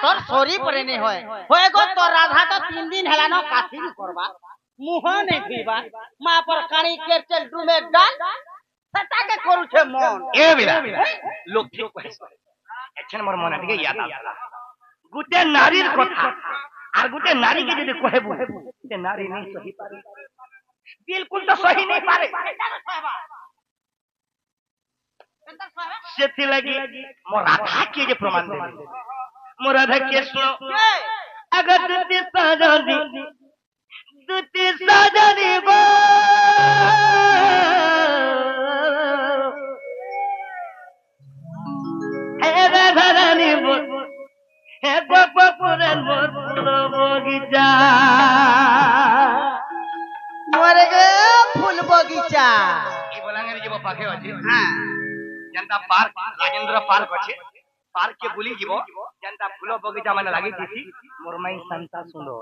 তোর সরি পরে নি হয় গো তোর রাধা তো 3 দিন হেলা ন কাঠি করবা মুহ নেই ধুইবা মা পর কানি কেরচেল ডুমে ডাল সেটাকে করুছে মন এ বিলা লোক ঠিক কইছে এখন মোর মনে থেকে ইয়াদ আসলা গুটে নারীর কথা আর গুটে নারীকে যদি কহেবু তে নারী नहीं सही पारे बिल्कुल तो सही नहीं पारे सेथि लगी मोर राधा के जे प्रमाण दे मोर राधा के सुनो अगर तुति साजनी गो हे राधा रानी बोल हे गोपुरन बोल बगीचा मोरे गे फूल बगीचा ई बोलांगे जे पाखे अछि हां जनता पार्क राजेंद्र पार्क अछि पार्क के बुली जीवो जनता फूल बगीचा माने लागि दिसी मोर माई संता सुनो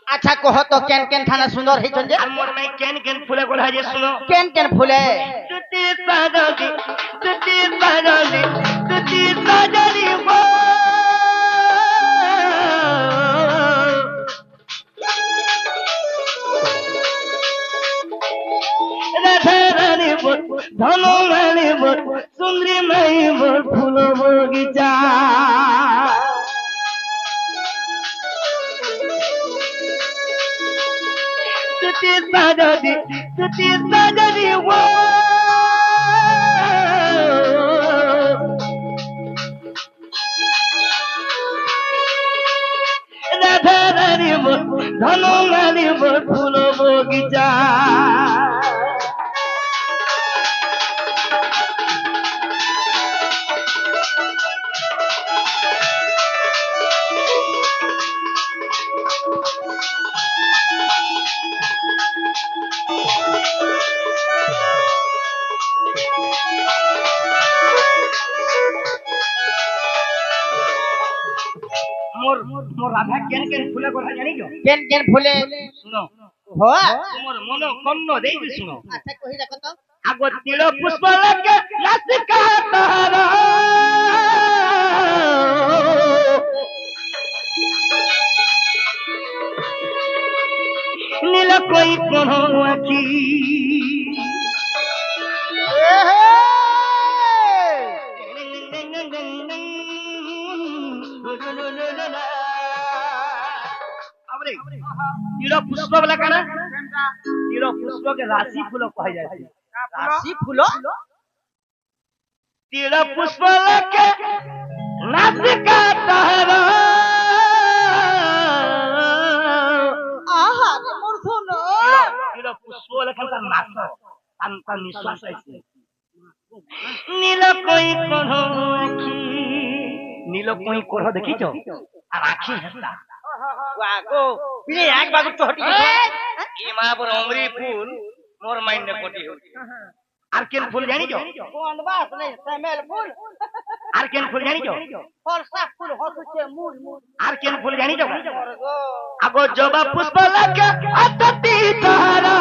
अच्छा कहो तो केन थाना सुंदर है जे और मोर माई केन फूले गोला जे सुनो केन फूले तुति साजनी वो राधारानी बोल धनो मानी बोल सुंदरी माई बोल फूल बगीचा तुति साजनी वो राधारानी बोल धनो मानी बोल फूल बगीचा मोर राधा केन फूले गोला जानी जो केन फूले सुनो हो मोर मनो कन्न देई भी सुनो अच्छा कहि देखो तो आगो तिल पुष्प लगे नासिका तारा नील कोई कोनो आखी तीर पुष्प वाला काना तीर पुष्प के राशि फूल कहे जाय छै राशि फूलो तीर पुष्प लगे नासिका तारा आहा रे मोर धुनो तीर पुष्प लखन का नाच अंत निश्वास है नील कोई कोढ़ो आखी नील कोई कोढ़ो देखी छो আর আখি হেসা वागो बिने एक बागु चोटी ई मा पर अमरी फूल मोर माइंड ने कोटी हो আর কেন ফুল জানি जो कोन बात नहीं समेल फूल আর কেন ফুল জানি जो फरसा फूल हसुचे मूल मूल আর কেন ফুল জানি जो আগো জবা পুষ্প লাগে অততি তারা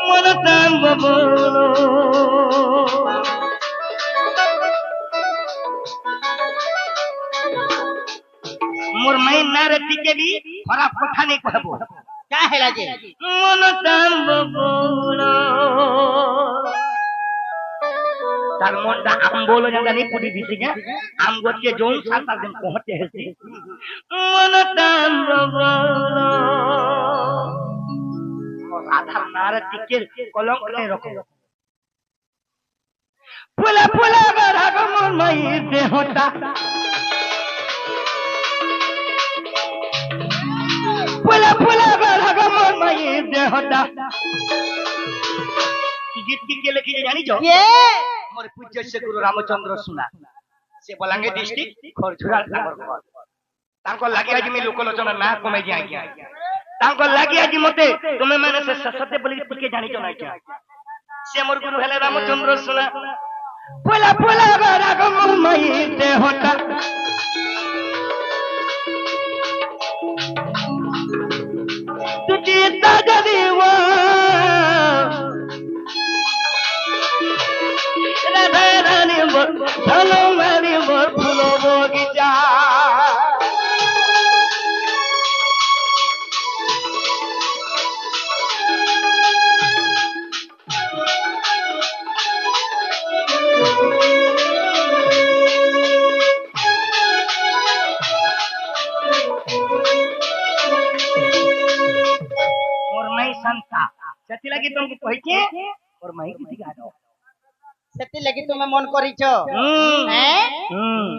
মন তাঙ্গ বলো मोर माई नारती के भी खराब कथा नहीं कहबो का हेला जे मन तांब बोलो तार मनटा आम बोलो जंदा नहीं पुटी दिसी के आम गोत के जोन 7 दिन पहुंचे हेसी मन तांब बोलो राधा नारती के कलंक नहीं रखो फुला फुला राग मन माई देहता फुला फुला राग मन माई देहता गीत के लिखी जानी जो ये मोर पूज्य से गुरु रामचंद्र सुना से बलांगे डिस्ट्रिक्ट खरझुरा तांकर घर तांको लागि आज मी लोकलोचना ना कमे जा गया तांको लागि आज मते तुमे माने से सत्य बोली के जानी जो ना क्या से मोर गुरु हेले रामचंद्र सुना फुला फुला राग मन माई देहता तुझे साजनी वो संता सेति लगी तुमको कहि के और माई की गा दो सेति लगी तुमे मन करिछ हैं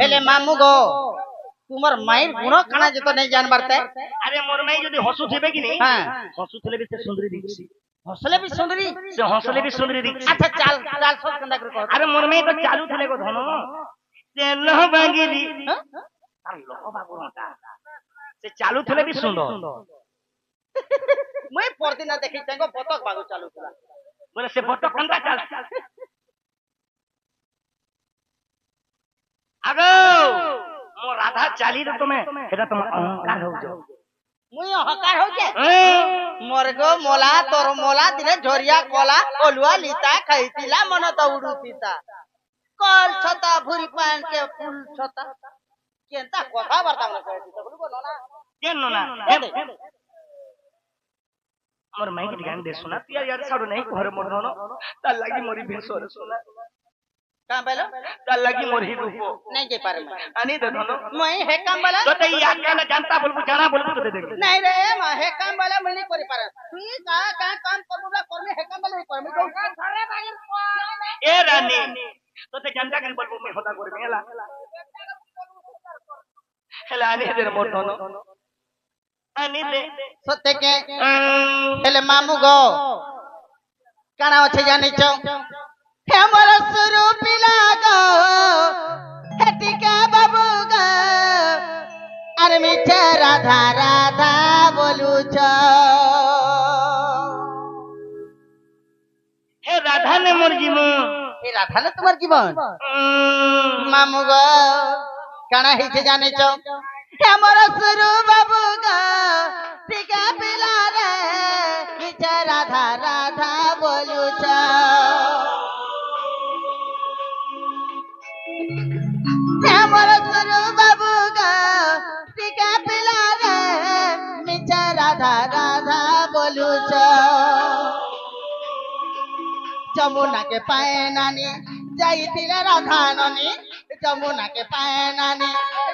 हेले मामू गो तुमर माईर गुण काना जतो नहीं जान बरते अरे मोर माई जदी हसु थेबे कि नहीं हां हसु थले भी से सुंदरी दिखसी हसले भी सुंदरी से हसले भी सुंदरी दिखसी अच्छा चाल चाल सब कंदा कर कह अरे मोर माई तो चालू थले को धनो से लह बांगिली तार लह बागुरटा से चालू थले भी सुंदर मैं परदिन देखि तंगो बतक बागु चालू तुला बोले से बतक कंदा चाल आगो मो राधा चाली रे तुम्हें एटा तुम अहंकार हो जो मुई अहंकार हो के मोरगो मोला तोर मोला दिने झोरिया कोला ओलुआ लीता खैतिला मन दौड़ू सीता कल छता भूरी पान के फूल छता केंता कथा वार्ता मन कहती त बोलबो ना केन ना हमर माई के ध्यान दे सुना पिया यार साडो नहीं घर मोर नो ता लागी मोरी भेसो रे सुना का बेलो ता लागी मोर ही रूपो नहीं जे पारे अनि दे धनो मैं हे काम वाला तो ते या का जानता बोलबो जाना बोलबो तो दे दे नहीं रे मैं हे काम वाला मैं नहीं करि पारे तू का काम करबा करमे हे काम वाला नहीं करमे तो घरे बागिर ए रानी तो ते जानता के बोलबो मैं होता करमे हला हला अनि दे मोर धनो अनि दे सत्य के हेले मामू गो काना अच्छे जानी छो हे मोर सुरु पिला गो हेटिका बाबू गो अरे मिठे राधा राधा बोलू छो हे राधा ने मोर जीवन हे राधा ने तुम्हार जीवन मामू गो काना हिचे जानी छो हे मोर सुरु बाबू गो टिका पिला रे मिठे राधा राधा बोलू छो मोर गुरु बाबू गा टिका पिला रे मिठा राधा राधा बोलू छो जमुना के पाए नानी जाइथिले राधा ननी जमुना के पाए नानी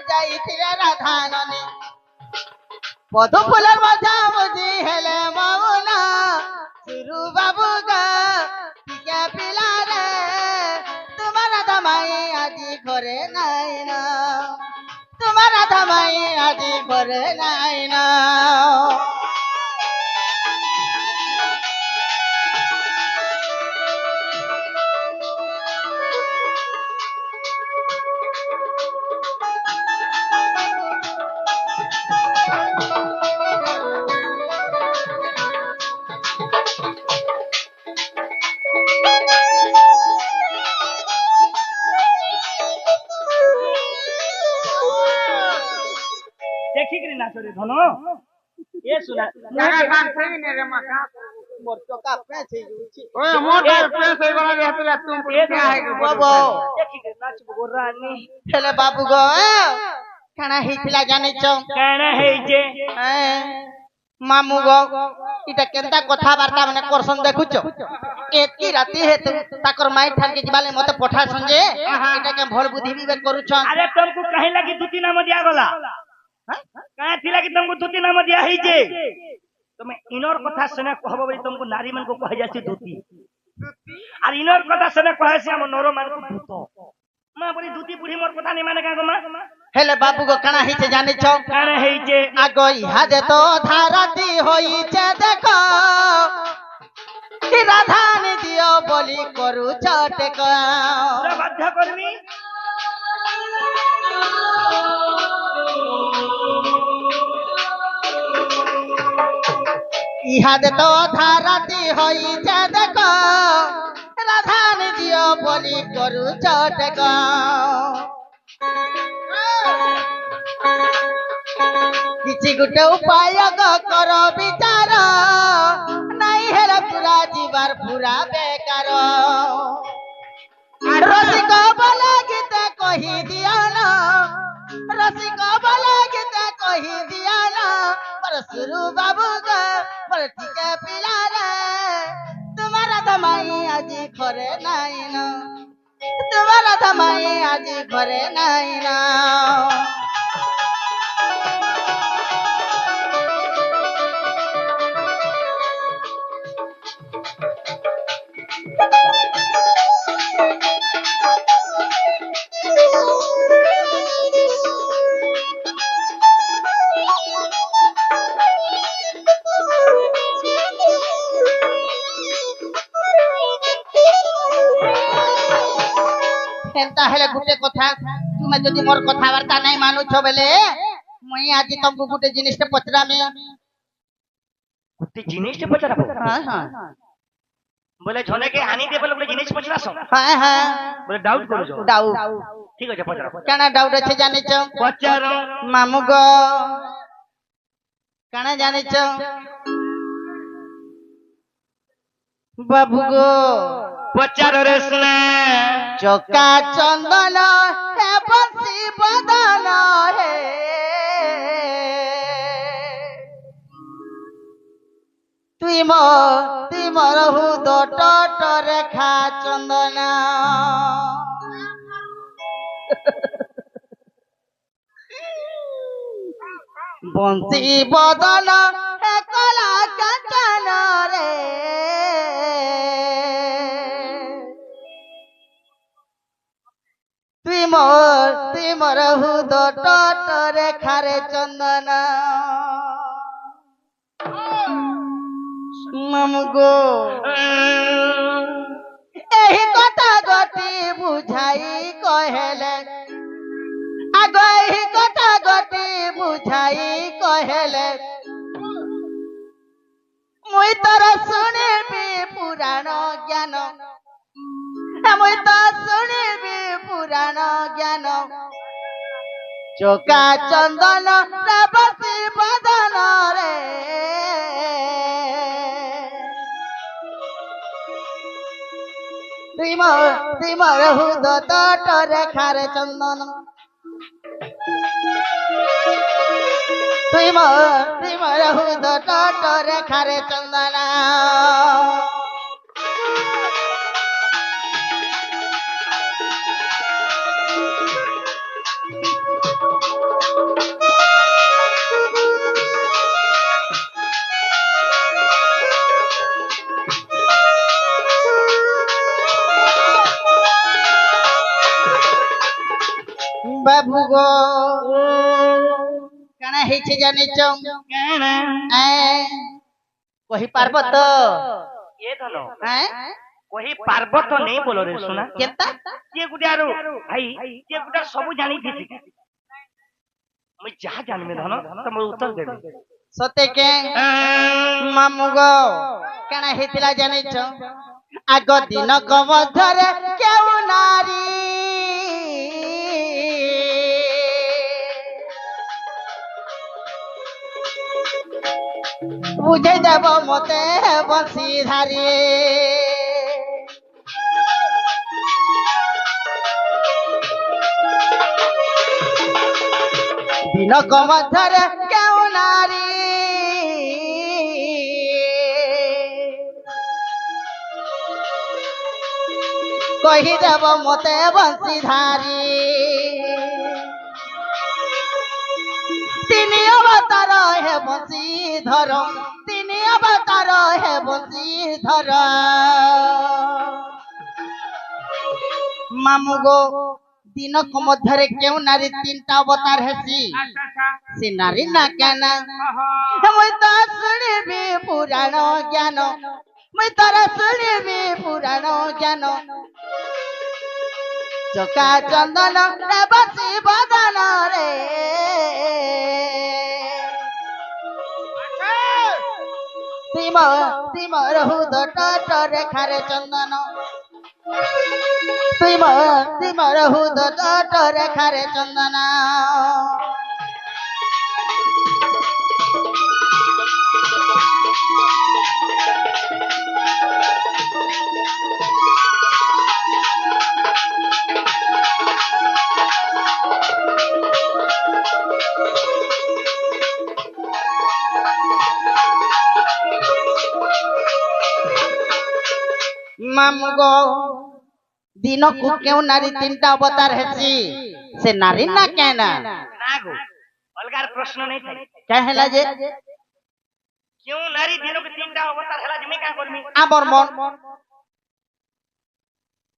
जाइथिले राधा ननी पदु फुलर मजा बुझी हेले मौना सुरु बाबू गा टिका पिला रे तुम्हारा दमाई आजी घरे नाई ना तुम्हारा दमाई आजी घरे नाई ना देखी करी नाचो रे धनो ये सुना जागा काम सही ने रे मका मोर चोका पे छै जुची ओए मोर पे सही वाला रे हतला तुम क्या है के बाबू देखी करी नाच गोरानी हेले बाबू गो खाना हितला जाने छो काना है जे मामू गो इटा केंता कथा वार्ता माने करसन देखुचो एतकी राती हे ताकर माई ठान के जिबाले मते पठा संजे इटा के भल बुद्धि विवेक करूछ अरे तुमको कहे लगी दुती नाम दिया गला कहा थिला कि तुमको दुती नाम दिया है जे तुम इनर कथा सुने कहबो बई तुमको नारी मन को कह जासी दुती और इनर कथा सुने कहे से हम नरो मन को भूत मां बोली दुती बुढ़ी मोर कथा नहीं माने का गो मां हेले बाबू गो काना हिते जाने छो काना है जे आगो इहा दे तो धाराती होई छे देखो कि राधा ने दियो बोली करू छटे को बाध्य करमी इहा दे तो धाराती होई छे देखो राधा ने दियो बोली करू छटे को किछि गुटे उपाय कर विचार नहीं हेला पूरा जीवार पूरा बेकार रसिक बोला गीत कही दिया ना रसिक बोला गीत कही दिया ना पर सुरु बाबू गा पर ठीक पिला रे तुम्हारा दमाई आज घरे नहीं ना तुम्हारा दमाई आज घरे नहीं ना সেটা হলে গোটে কথা তুমি যদি মোর কথাবার্তা নাই মানুছ বেলে মুই আজি তমকু গোটে জিনিসটা পচরামি। গোটে জিনিসটা পচারাবো হ্যাঁ হ্যাঁ বলে ঝনেকে হানি দে বলে গোটে জিনিস পচরাছ হ্যাঁ হ্যাঁ বলে ডাউট করছ ডাউট ঠিক আছে পচারাবো কেন ডাউট আছে জানিছ পচার মামু গো কেন জানিছ বাবু গো পচার রে শুনে চকা চন্দন হে বংশী বদন হে তুই মোর হুদ টট রেখা চন্দন বংশী বদন হে কলা কাঞ্চন রে তুই মোর হুদ টট রেখারে চন্দন মামু গো এই কথা গতি বুঝাই কহেলে আগ এই কথা গতি বুঝাই কহেলে মুই তোর শুনিবি পুরাণ জ্ঞান মুই তো শুনিবি পুরাণ জ্ঞান চোকা চন্দন বসি বদন রে তুই মোর হুদ তট রেখার চন্দন তুই মোর হুদ তট রেখার চন্দন বাবু গো কেন হয়েছে জানিছ কেন কহি পারব তো এ ধন হ্যাঁ কহি পারব তো নেই বলো রে শোনা কেনতা যে গুটে আরো ভাই যে গুটা সবু জানি দিছি মুই যাহা জানবে ধন তোমার উত্তর দেবে সতে কে মামু গো কেন হয়েছিল জানিছ আগ দিন কমধ্যরে কেউ নারী বুঝে যাব মতে বংশী ধারি দিনক মধ্যরে কেউ নারী কহি দেব মতে বংশী ধারি তিনি অবতার হে বংশী ধর তিনি অবতার হে বংশী ধর মামু গো দিনক মধ্যরে কেউ নারী তিনটা অবতার হেসি সে নারী না কেন মুই তো শুনিবি পুরাণ জ্ঞান মুই তোর শুনিবি পুরাণ জ্ঞান চকা চন্দন রে বসি বদন রে তুই মোর হুদ টট রেখারে চন্দন তুই মোর হুদ টট রেখারে চন্দন মামু গো দিনকু কেউ নারী তিনটা অবতার হেসি সে নারী না কেন না গো অলগার প্রশ্ন নেই থাকে কে হেলা যে কেউ নারী দিনকে তিনটা অবতার হেলা যে মে কা করমি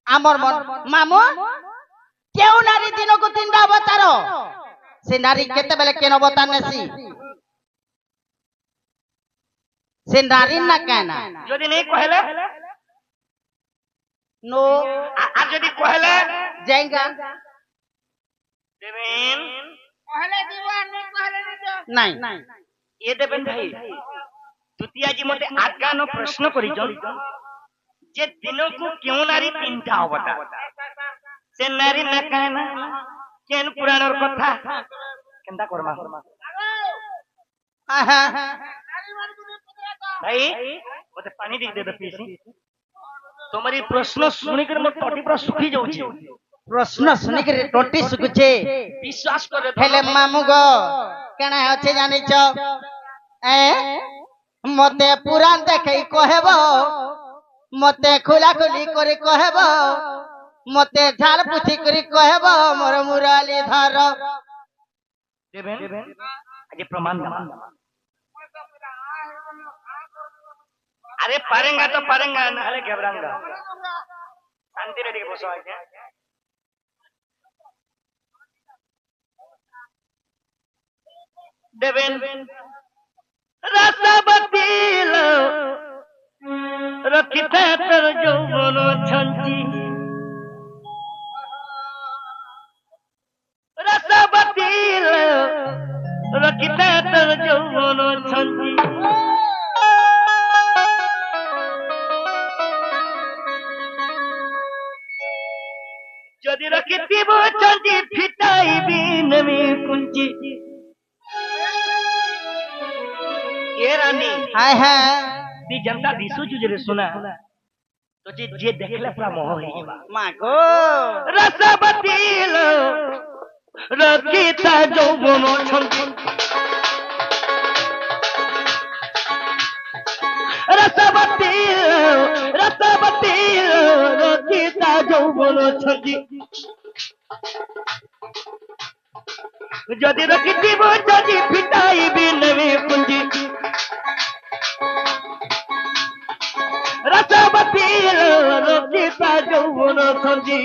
আমার মন মামু কেউ নারী দিনকু তিনটা অবতার সে নারী কেতেবেলে কেন অবতার নেছি সে নারী না কেন যদি নেই কহেলে नो আর যদি কহলে जाएगा দেবেন कहले जीवा नहीं कहले नहीं नहीं এ দেবেন ভাই তুই আজ মতে আজ্ঞান প্রশ্ন করিছ যে দিনকু কেউ নারী তিনটা অবতার সে নারী না কায় না কেন পুরাণর কথা কেনটা করমা ভাই মতে পানি দিয়ে দেবে পিসি তোমার প্রশ্ন শুনিकर মোর টটি পুরা শুকি যাଉଛି प्रश्न सुनिक टोटी सुकुचे বিশ্বাস করে हेले मामू गो केना होचे जानिच ए मते पुराण देखै कहबो मते खुला खुली करे कहबो मते झाड़ पुछी करे कहबो मोर मुरली धर দেবেন আজ প্রমাণ দাও আরে পারেঙ্গা তো পারেঙ্গা নাহলে ঘবরাঙ্গা শান্তি রে দিকে বসো আগে দেবেন রসবতিল রকিতে তোর যৌবন ছঞ্চি রসবতিল রকিতে তোর যৌবন ছঞ্চি যদি রকিতিব ছঞ্চি ফিটাইবি নমি কুঞ্চি এ রানী हाय हाय ती जनता दिसु जुजरे सुना तो जे देखले पूरा मोह हो जाबा मां गो रसबतिल रकिता যৌবন ছন্তি রসবতিল রকিতা যৌবন ছন্তি যদি রকিতিব যদি ফিটাইবি নমি কুঞ্জি রসবতিল রকিতা যৌবন ছন্তি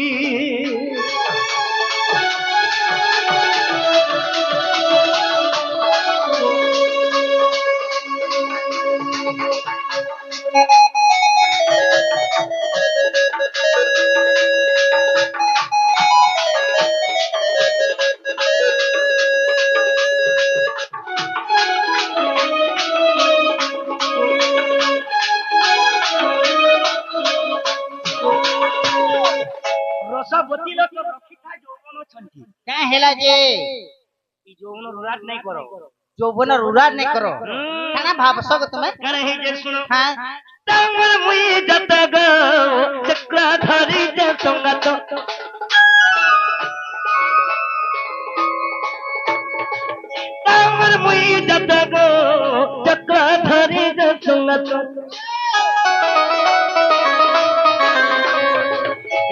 রসবতিল রকিতা যৌবন ছন্তি क्या हेला जे ই যৌবন রুরাট নাই করো যৌবন উড়ার नहीं करो केना भावसो गो तुम्हें কেন হে যে শুনো हां তাঙ্গর মুই যত গো চক্রধারী যে সঙ্গত তাঙ্গর মুই যত গো চক্রধারী যে সঙ্গত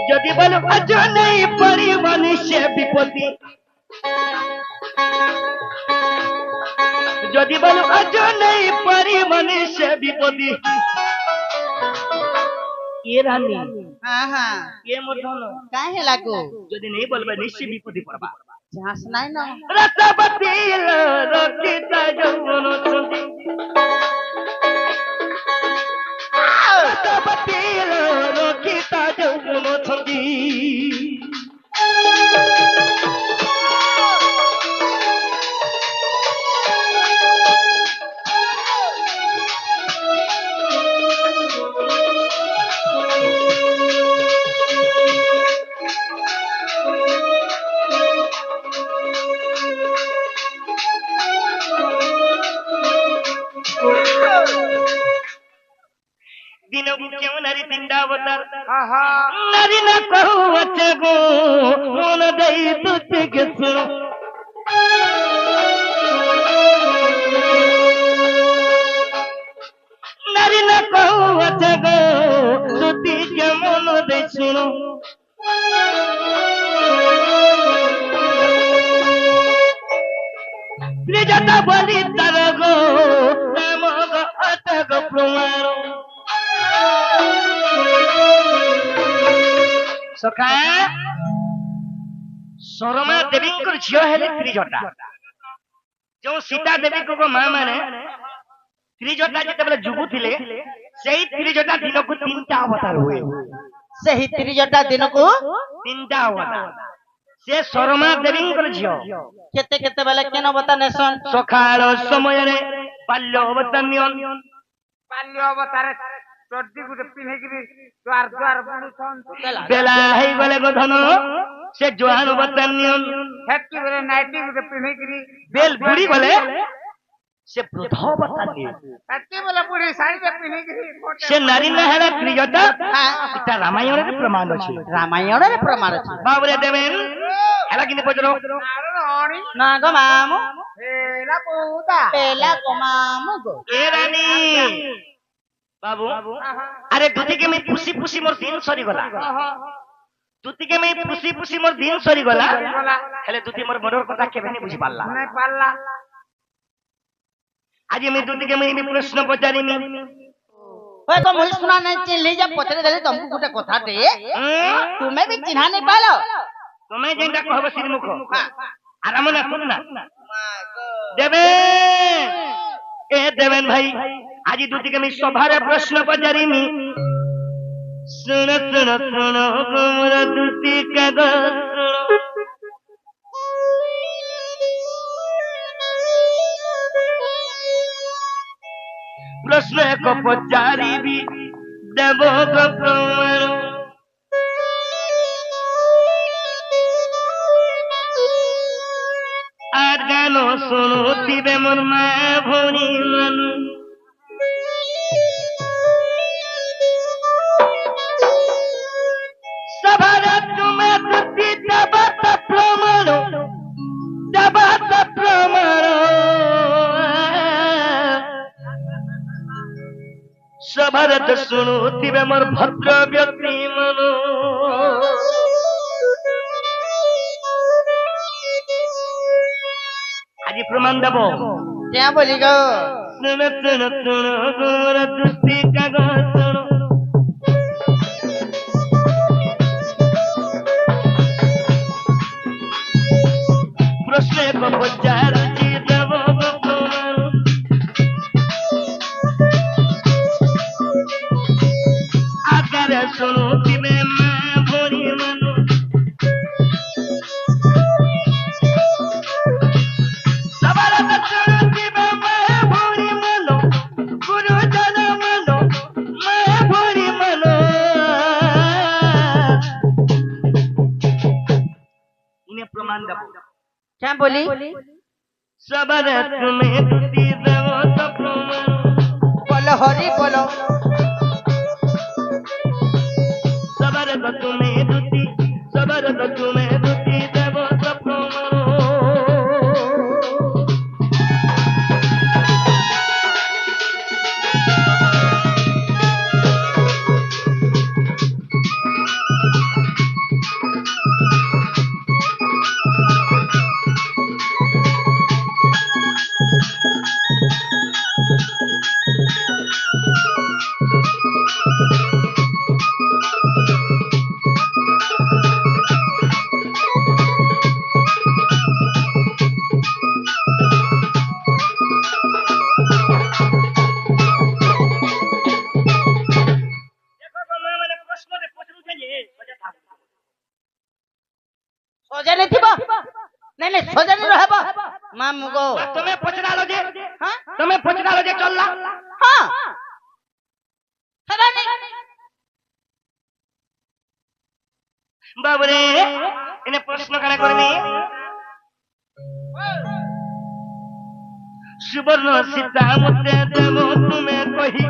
যদি বল আজ নেই পরি মনুষ্য বিপত্তি যদি বল আজ নেই পরি মনুষ্য বিপত্তি এ রানী हां हां কে মোর ধন क्या हेला गो যদি নেই বলবে নিশ্চয় বিপত্তি পড়বা जहां सुनाई ना রসবতিল রকিতা যৌবন ছন্তি রসবতিল রকিতা যৌবন ছন্তি দিনকু কেউ নারী তিনটা অবতার आहा নারী না কহু আছে গো মন দেই তুতে গেছো নারী না কহু আছে গো তুতি যে মন দেই শুনো ত্রিজটা বলি তার গো নাম গো অতগ প্রমাণ সখা শর্মা দেবীঙ্কর ঝিও হেলে ত্রিজটা যে সীতা দেবীঙ্ক মা মানে ত্রিজটা যেতবে যুগু ଥିଲେ সেই ত্রিজটা দিনকু তিনটা অবতার ହୁଏ ସେହି 30ଟା ଦିନକୁ ତିନିଟା ଅବତା ସେ ଶର୍ମା ଦେବୀଙ୍କର ଝିଅ କେତେବେଳେ କେନ ବତା ନେସନ୍ ସକାଳ ସମୟରେ ବାଲ୍ୟ ଅବତା ନିଅନ୍ ବାଲ୍ୟ ଅବତାରେ ଚର୍ଦି ଗୁଟେ ପିନ୍ଧିକିରି ଦ୍ୱାର ଦ୍ୱାର ବୁଲୁଛନ୍ ବେଲା ହେଇଗଲେ ଗଧନ ସେ ଜୁଆନ ଅବତା ନିଅନ୍ ହେତକି ବେଲେ ନାଇଟି ଗୁଟେ ପିନ୍ଧିକିରି ବେଲ ବୁଡି ଗଲେ ସେ ବୃଦ୍ଧ ଅବତା ନିଅନ୍ ହେତକି ବେଲେ ବୁଢୀ ଶାଢୀଟେ ପିନ୍ଧିକିରି ସେ ନାରୀ ନା ହେଲା ତ୍ରିଜଟା ଏଟା ରାମାୟଣରେ ପ୍ରମାଣ ଅଛି ରାମାୟଣରେ ପ୍ରମାଣ ଅଛି ବାବୁରେ ଦେବେନ ହେଲା କିନି ପଚର ନାରଣୀ ନା ଗো ମାମୁ ହେଲା ପୁତା পেলা গো মামু গো ଏ ରାନୀ ବାବୁ ଆରେ ଦୁତି କେମିତି ପୁଷି ପୁଷି ମୋର ଦିନ ସରିଗଲା ଦୁତି କେମିତି ପୁଷି ପୁଷି ମୋର ଦିନ ସରିଗଲା ହେଲେ ଦୁତି ମୋର ମନର କଥା କେବେ ନି ବୁଝି ପାରିଲା ନାଇଁ ପାରଲା ଆଜି ମୁଁ ଦୁତି କେମିତି ପ୍ରଶ୍ନ ପଚାରିନି ওই তো মুই শুনা নাই চিনলি যে পছরে দেলি তমকু গুটে কথাতে তুমি বি চিহ্না নাই পালো তুমি যেটা কহব শ্রীমুখ আরাম না শুন না দেবে এ দেবেন ভাই আজি দুটি আমি সভারে প্রশ্ন পচারিনি শুন শুন শুন গোমর দুটি কাগজ প্রশ্ন এক পচারিবি দেব প্রমাণ আর গান শুনুথিবে মোর মা ভৌণী মানু সভারে তুমি দুটি দেবত প্রমাণ দেবত প্রমাণ সভারে শুনুথিবে মোর ভদ্র ব্যক্তি মানু আজি প্রমাণ দেব কে বলি গো শুন শুন শুন গোর দুটি কাগজ শুন প্রশ্ন এক পচারুচি দেব প্রমাণ আগারে শুনুথিবে মা ভরি মানু প্রমাণ দেব কে বলি সবার তুমি দুটি দেব তো প্রমাণ বলো হরি বলো সবার তুমি দুটি সবার তুমি দুটি দেব তো প্রমাণ সজানি থিব নাই নাই সজানি রহব মামু গো তুমি পচরালো যে হ্যাঁ তুমি পচরালো যে চললা হ্যাঁ সজানি বাবরে এনে প্রশ্ন কানা করনি সুবর্ণ সীতা মতে দেব তুমি কহি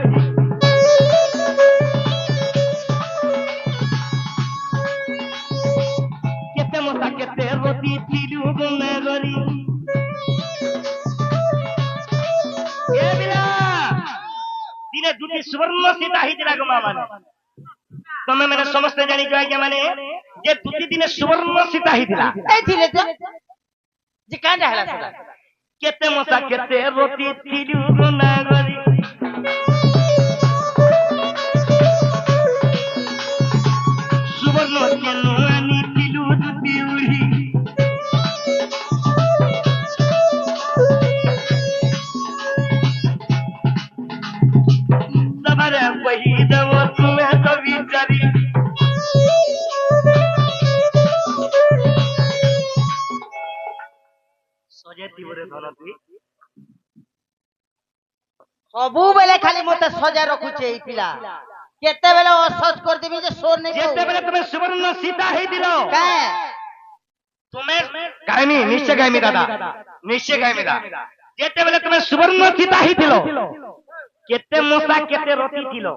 কেতে মশা কেতে রতি তিলু গুনে গরি এ বিলা দিনে দুটি সুবর্ণ সীতা হইতিলা গো মা মানে তুমি মানে সমস্ত জানি যাই মানে যে দুটি দিনে সুবর্ণ সীতা হইতিলা এই থিলে যে কাঁটা হেলা সদা কেতে মশা কেতে রতি তিলু গুনে গরি সুবর্ণ কেন আনি তিলু দুটি উড়ি সবারে কহি দেব তুমি তো বিচারি ଧନ ତୁଇ ସବୁବେଳେ ଖାଲି ମତେ ସଜା ରଖୁଛେ ଏଇ ପିଲା କେତେବେଳେ ଅସଜ କରିଦେବି ଯେ ସୋର ନେଇ ଯେତେବେଳେ ତୁମେ ସୁବର୍ଣ୍ଣ ସୀତା ହେଇଥିଲ କାଁ ତୁମେ ଗାଇମି ନିଶ୍ଚୟ ଗାଇମି ଦାଦା ନିଶ୍ଚୟ ଗାଇମି ଦାଦା ଯେତେବେଳେ ତୁମେ ସୁବର୍ଣ୍ଣ ସୀତା ହେଇଥିଲ କେତେ ମଶା କେତେ ରତି ଥିଲ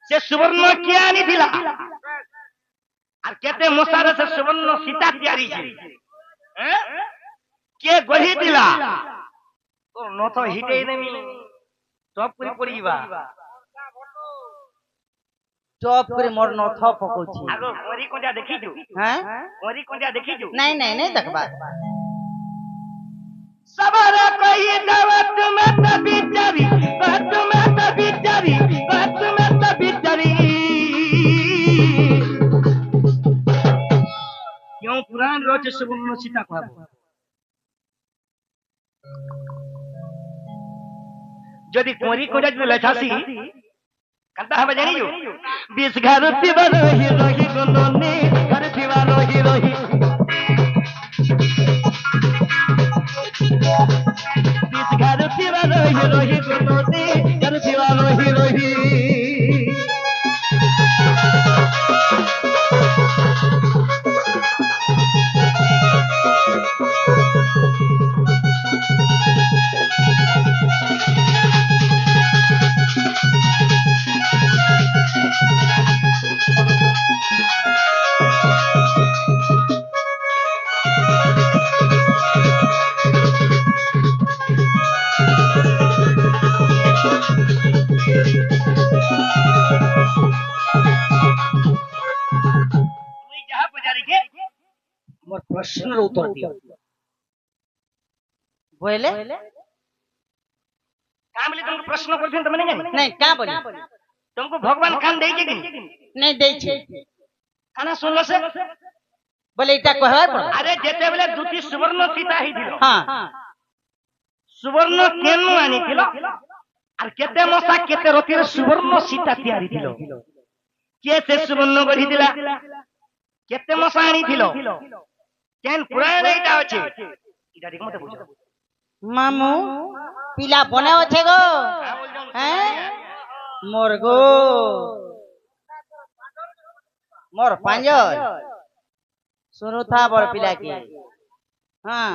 ସେ ସୁବର୍ଣ୍ଣ କିଏ ଆଣିଥିଲା আর কেতে মশারে সে সুবর্ণ সীতা তিয়ারি কে গঢ়ি দিলা তোর নথ হিটেই নেমি সব করে পড়িবা চপ করে মোর নথ পকউছি আগ মরি কোঁজা দেখিছু হ্যাঁ মরি কোঁজা দেখিছু নাই নাই নাই দেখবা সবারে কই দেব তুমি তো বিচারি তুমি তো বিচারি তুমি তো বিচারি क्यों पुराण रोच सुबर्ण सीता कहब যদি কোরি কোজা যদি লেছাসি কান্তা হবে জানিছো 20 ঘর পিবা রহি রহি গননে ঘর পিবা রহি রহি 20 ঘর পিবা রহি রহি গননে ঘর পিবা রহি রহি प्रश्न उत्तर दियो बोले का बोले तुमको प्रश्न करथिन त मने नहीं का बोले तुमको भगवान कान देई के कि नहीं देई छे खाना सुनलो से बोले इटा कहवा पर अरे जेते बेले दुती सुवर्ण सीता ही दिलो हां सुवर्ण केनु आनी थिलो আর কেতে মশা কেতে রতির সুবর্ণ সীতা তৈরি দিল কে সে সুবর্ণ গড়ি দিলা কেতে মশা আনি দিল কেন পুরাণ এইটা আছে এটা ঠিক মতে বুঝো মামু পিলা বনে আছে গো हैं मोर गो मोर पांजर सुनु था बर पिला की हां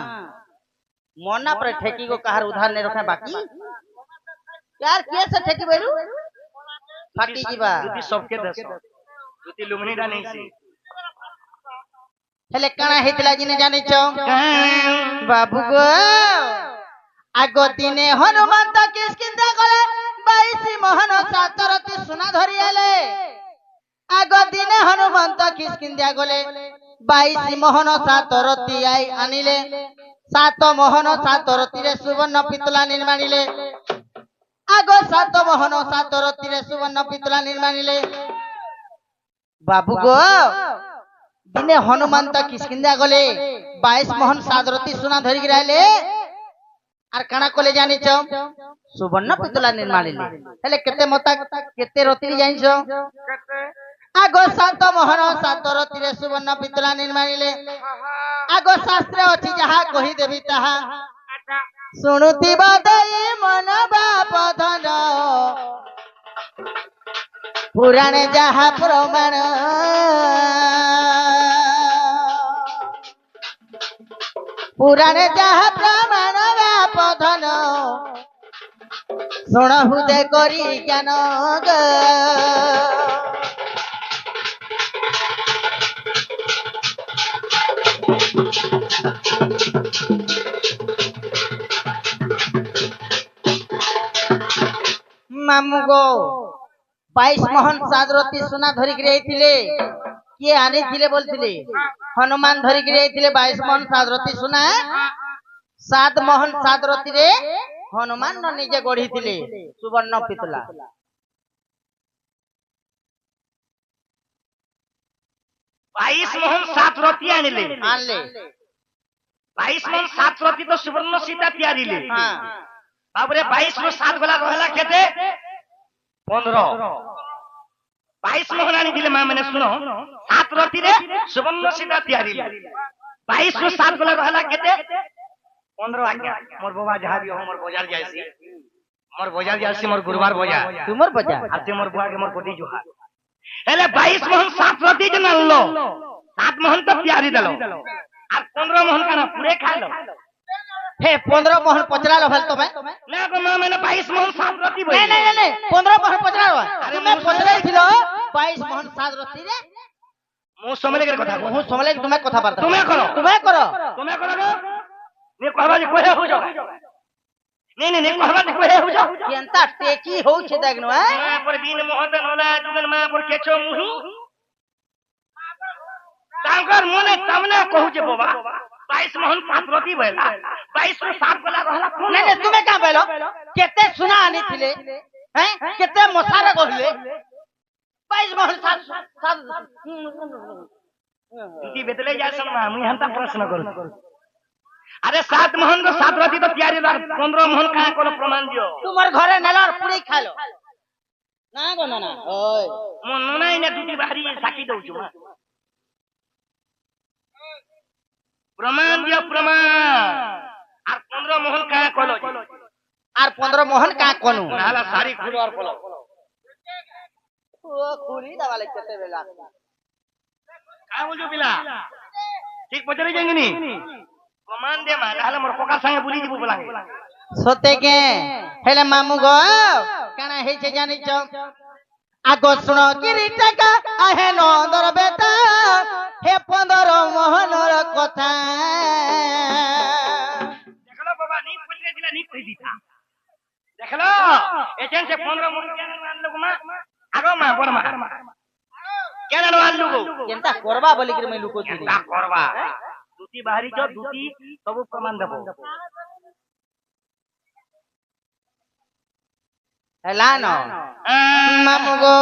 मोना पर ठेकी को कहार उधार नहीं रखा बाकी यार कैसे ठेकी बेलू फाटी जीवा दुती सबके देश दुती लुमनीडा नहीं से हेले काना हेतला जिने जानि छ बाबू गो आगो दिने हनुमंत किसकिंदा गले 22 मोहन सातरती सुना धरि आले आगो दिने हनुमंत किसकिंदा गले 22 मोहन सातरती आई आनिले सात मोहन सातरती रे सुवर्ण पितला निर्माणिले आगो सात मोहन सातरती रे सुवर्ण पितला निर्माणिले बाबू गो दिने हनुमान तो किसकिंदा गले 22 मोहन सातरती सुना धरि रहले आर काना कोले जानि छ सुवर्ण पितला निर्माणिले हेले केते मता केते रति जानि छ आगो सात मोहन सातरती रे सुवर्ण पितला निर्माणिले आगो शास्त्र अछि जहा कहि देबी ताहा सुनुतिबा दई मन बाप धन पुराणे जहा प्रमाण पुराणे जहा प्रमाण बाप धन सुनहु दे करी ज्ञान ग मामू गो 22 मोहन सातरती सुना धरिक रहिथिले किए आनी थिले बोलथिले हनुमान धरिक रहिथिले 22 मोहन सातरती सुना 7 मोहन सातरती रे हनुमान न निजे गढ़िथिले सुवर्ण पितला 22 मोहन सातरती आनिले 22 मोहन सातरती तो सुवर्ण सीता तैयारीले हां बाबरे 22 में 7 गला रहला केते 15 22 मोहन आनी दिले मां मैंने सुनो सातरती रे सुवर्ण सीता तैयारीले 22 में 7 गला रहला केते 15 आज्ञा मोर बाबा जहाँ भी हो मोर बाजार जायसी मोर बाजार जायसी मोर गुरुवार बाजार तुमर बजा आते मोर बुआ के मोर कोटी जुहा हेले 22 मोहन 7 रोटी के नल्लो 7 मोहन तो प्यारी दलो और 15 मोहन का ना पूरे खा लो हे 15 मोहन पचरा लो भल तुम्हें ना को मां मैंने 22 मोहन 7 रोटी बोली नहीं 15 मोहन पचरा लो तुम्हें पचरा थिलो 22 मोहन 7 रोटी रे मु समले के कथा હું સમલે तुम्हें कथा बार्ता तुम्हें करो तुम्हें करो ने कहबा जे कोहे हो जाओ नहीं कहबा जे कोहे हो जाओ केंता टेकी हो छे देखनो है मां पर दिन मोहन होला दुगन मां पर केचो मुही तांकर मने तमने कहू जे बाबा 22 मोहन 7 रोटी भइला 22 में 7 गला रहला नहीं तुम्हें का बोलो केते सुना आनी थिले हैं केते मसारा कहले 22 मोहन 7 तुती बेतले जा सनमा मुई हमता प्रश्न करू अरे 7 मोहन को 7 रोटी तो प्यारी बार 15 मोहन का कोनो प्रमाण दियो तुमर घरे नेलार पूरी खा लो ना गो ना ओय मो ननाई ने दुटी बाहरी साकी दउ छु प्रमाण दियो प्रमाण और 15 मोहन का कोलो আর 15 মোহন কা কোনু नाला सारी खुद और बोलो ও খুলি দাবালে কেতে বেলা का बोलजो बिला ठीक पचरे जाएंगे नी प्रमाण दे मा नाला मोर कोका संगे बुली जीबू बोलांगे সতে কে হেলে মামু গো কানা হেছে জানি চ আগো শুনো কিরি টাকা আহে নন্দর বেটা হে 15 মোহনর কথা देखलो बाबा नी पचरे दिला नी कहि दीता देखलो एजेंट से 15 मोहन के मान लोग मा आगो मा बरमा केन मान लोग কেনতা করবা বলি কি মই লুকো দিলি का करबा दुती बाहरी जो दुती सब प्रमाण देबो হেলা ন মামু গো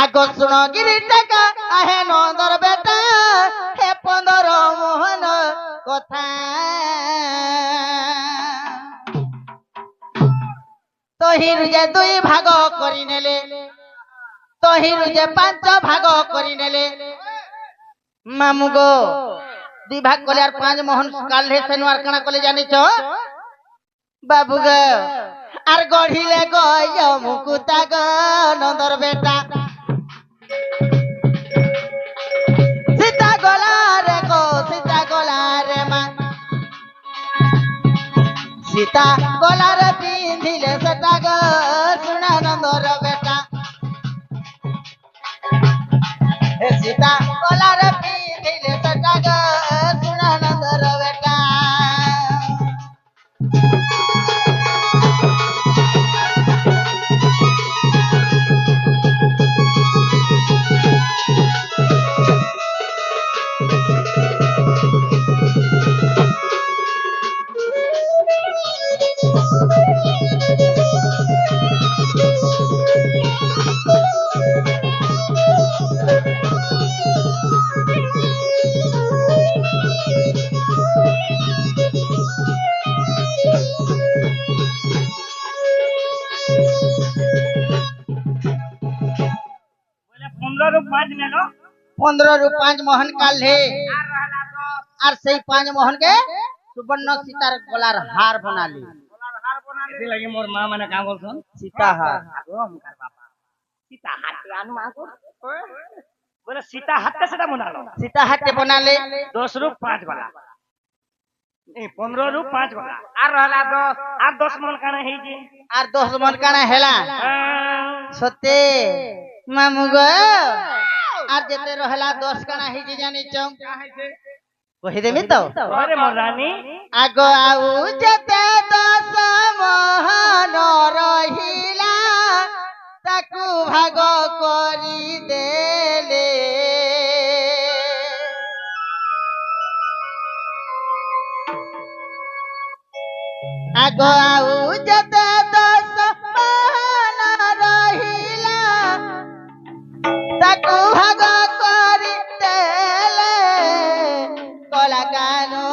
আগো শুনো কিরি টাকা আহে নন্দর বেটা হে 15 মোহন কথা তহিরু যে 2 ভাগ করি নেলে তহিরু যে 5 ভাগ করি নেলে মামু গো 2 ভাগ কলে আর 5 মোহন কালে সেনওয়ার কানা কলে জানিছ বাবু গো আর গড়িলে গয় মুকুতা গো নন্দর বেটা সীতা গলা রে গো সীতা গলা রে মা সীতা গলা রে পিন্ধিলে সেটা গো শুনা নন্দর বেটা হে সীতা গলা রে পিন্ধিলে সেটা গো শুনা নন্দর বেটা बोले 15 रु 5 ने लो 15 रु 5 मोहन काले আর রহলা তো আর সেই 5 मोहन के सुवर्ण सीतार गलार हार बनाली গলার হার বানালে এটি লাগি মোর মা মানে का बोलछन सीता हार আগো हमकर बाबा सीता हाथ आनु माको बोले सीता हाथ से सेटा बनालो सीता हार के बनाले 10 रु 5 वाला ए 15 रु 5 वाला আর রহলা তো আর 10 मन काना है जी আর 10 मन काना हेला सते मामू गो আর যেতে রহলা 10 কানা হি যে জানি চ কাহিছে কহি দেমি তো अरे मोर रानी আগো আউ যেতে 10 মোহন রহিলা তাকু ভাগ করি দেলে আগো আউ যেতে 10 মোহন রহিলা তাকু ভাগ করি দেলে কলা গানো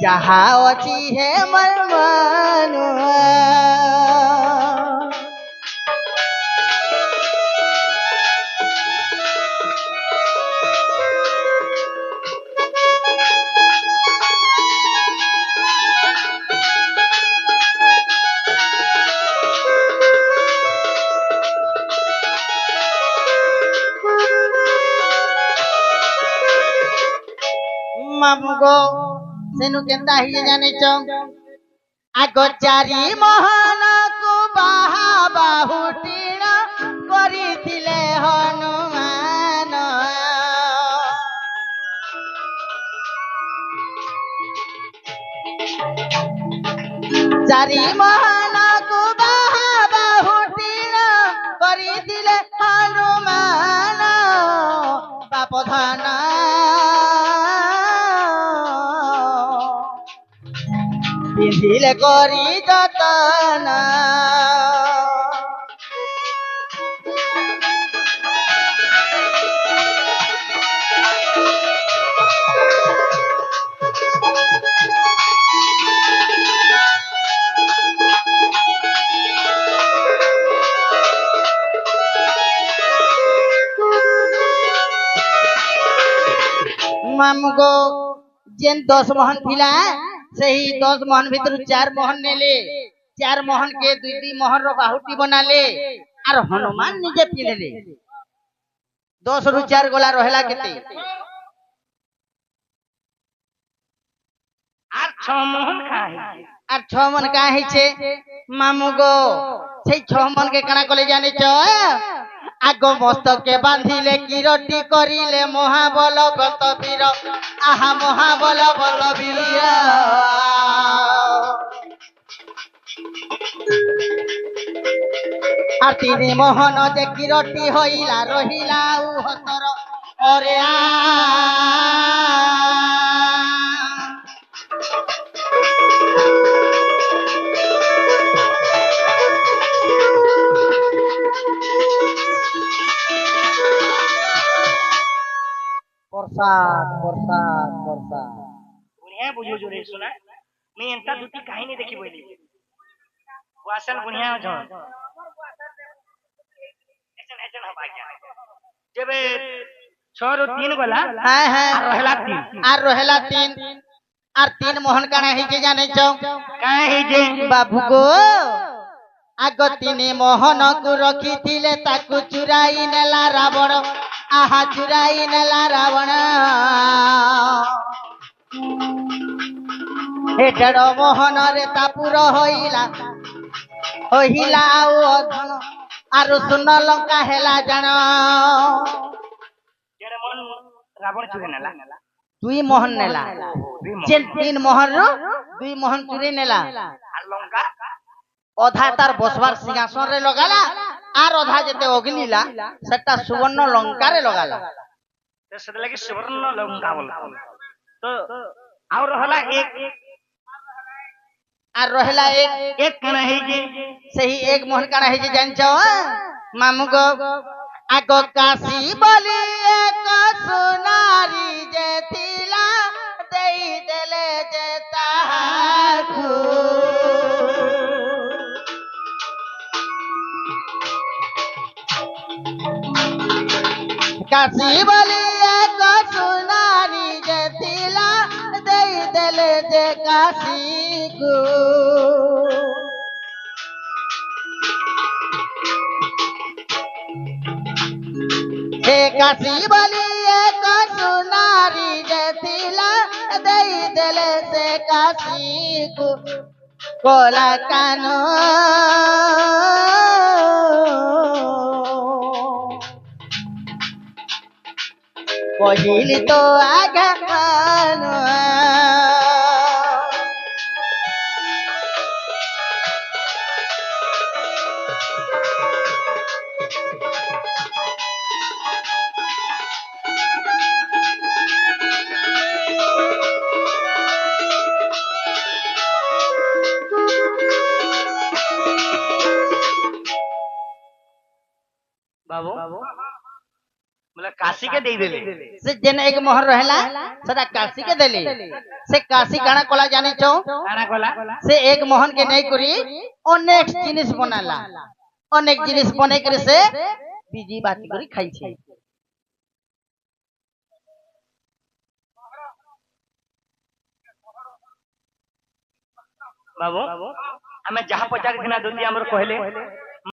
যাহা অছি হে মর মন ମାମୁଁ ଗୋ ସେନୁ କେନ୍ତା ହେଇଛି ଜାଣିଛ ଆଗ ଚାରି ମୋହନକୁ ବାହା ବାହୁଟିଣ କରିଥିଲେ ହନୁମାନ ଚାରି ମୋହନକୁ ବାହା ବାହୁଟିଣ କରିଥିଲେ ହନୁମାନ ବାପ ଧନ ପିନ୍ଧିଲେ କରି ଯତନ ମାମୁଁ ଗୋ ଯେନ୍ 10 ମୋହନ ଥିଲା ସେହି 10 ମୋହନ ଭିତରୁ 4 ମୋହନ ନେଲେ 4 ମୋହନ के 2 ମୋହନ ର ବାହୁଟି ବନାଲେ ଆର ହନୁମାନ ନିଜେ ପିନ୍ଧଲେ 10 ରୁ 4 ଗଲା ରହିଲା କେତେ আর 6 মোহন খাই আর 6 মন কা হইছে মামু গো সেই 6 মন के কানা কলে জানিছ আগ মস্তকে বাঁধিলে কিরটি করিলে মহাবল বলবীর আহা মহাবল বলবীর আর তিনি মোহন যে কিরটি হইলা রহিলা উহতর ওরে বর্ষাত বর্ষাত বর্ষাত বুঢ়িয়া বুঝো জোরে শুনা আমি এন্তা দুটি কাহিনী দেখি বইলি ওয়াসল বুঢ়িয়া জ এসন এসন হবা গয়া যেবে 6 ରୁ 3 গলা হ্যাঁ হ্যাঁ আর রহেলা 3 আর 3 মোহন কানা হইছে জানিছ কাহে হইছে বাবু গো আগ 3 মোহনକୁ ରଖିଥିଲେ ତାକୁ ଚୁରାଇ ନେଲା ରାବଣ ଆହା ଚୁରାଇ ନେଲା ରାବଣ ଏ ଡେଢ଼ ମୋହନରେ ତାପୁର ହଇଲା ଆଉ ଅଧନ ଆରୁ ସୁନ ଲଙ୍କା ହେଲା ଜାଣ যেরে মন রাবণ চুরে নেলা 2 মোহন ନେଲା ଯେନ୍ 3 ମୋହନରୁ 2 ମୋହନ ଚୁରି ନେଲା আর লঙ্কা ଅଧା ତାର ବସବାର ସିଂହାସନରେ ଲଗାଲା আর ଅଧା ଯେତେ ଅଗ୍ନିଲା ସେଟା ସୁବର୍ଣ୍ଣ ଲଙ୍କାରେ ଲଗାଲା তো সেটা লাগি সুবর্ণ লঙ্কা বল তো আর রহলা এক আর রহিলা এক কানা হইছে ସେହି 1 ମୋହନ କାଣା ହେଇଛି ଜାଣିଛ ମାମୁଁ ଗୋ ଆଗ କାଶୀ ବୋଲି ଏକ ସୁନାରୀ ଯେ ଥିଲା ଦେଇଦେଲେ ଯେ ତାହାକୁ কাশী বলি এক সুনারী যে ଥିଲା ଦେଇଦେଲେ যে কাশীକୁ হে কাশী বলি এক সুনারী যে ଥିଲା ଦେଇଦେଲେ ସେ কাশীକୁ কলা কান কহিলি তো আগা বাবু बोले काशी के दे देले से जेन 1 मोहर रहला सेटा काशी के देले से काशी काना कोला जाने छौ काना कोला से 1 मोहन के नहीं करी अनेक जिनिस बनाला अनेक जिनिस बने करे से बीजी बाती करी खाई छे बाबू हमें जहां पचार दिना दुनिया हमर कहले